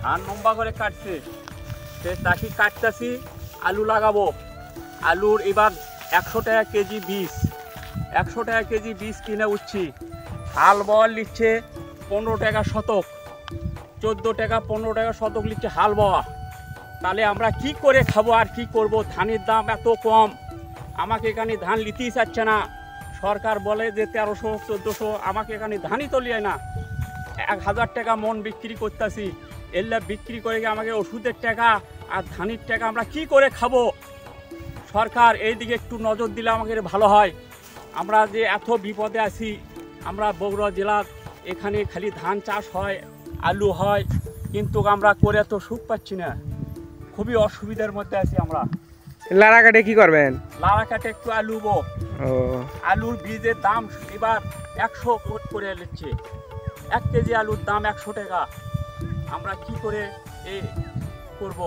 ধান লম্বা করে কাটছে, সে তাকে কাটতেছি, আলু লাগাবো। আলুর এবার 100 টাকা কেজি বীজ, 100 টাকা কেজি বীজ কিনে উঠছি। হাল বল নিচ্ছে 15 টাকা শতক, 14 টাকা 15 টাকা শতক নিচ্ছে হাল বওয়া। তাহলে আমরা কি করে খাবো আর কি করব? ধানের দাম এত কম, আমাকে এখানে ধান নিতেই চাচ্ছে না। সরকার বলে যে 1300 1400, আমাকে এখানে ধানই তো লিয়ে না। 1000 টাকা মন বিক্রি করতেছি, এল্লা বিক্রি করে আমাকে ওষুধের টাকা আর ধানের টাকা আমরা কি করে খাবো? সরকার এই দিকে একটু নজর দিলে আমাকে ভালো হয়। আমরা যে এত বিপদে আছি, আমরা বগুড়া জেলার এখানে খালি ধান চাষ হয়, আলু হয়, কিন্তু আমরা করে তো সুখ পাচ্ছি না, খুবই অসুবিধার মধ্যে আছি আমরা। লারা কাটে কি করবেন? লাড়া কাটে একটু আলু বো। ও আলুর বীজের দাম এবার 100 করে নিচ্ছে, 1 কেজি আলুর দাম 100 টাকা। আমরা কি করে এ করব?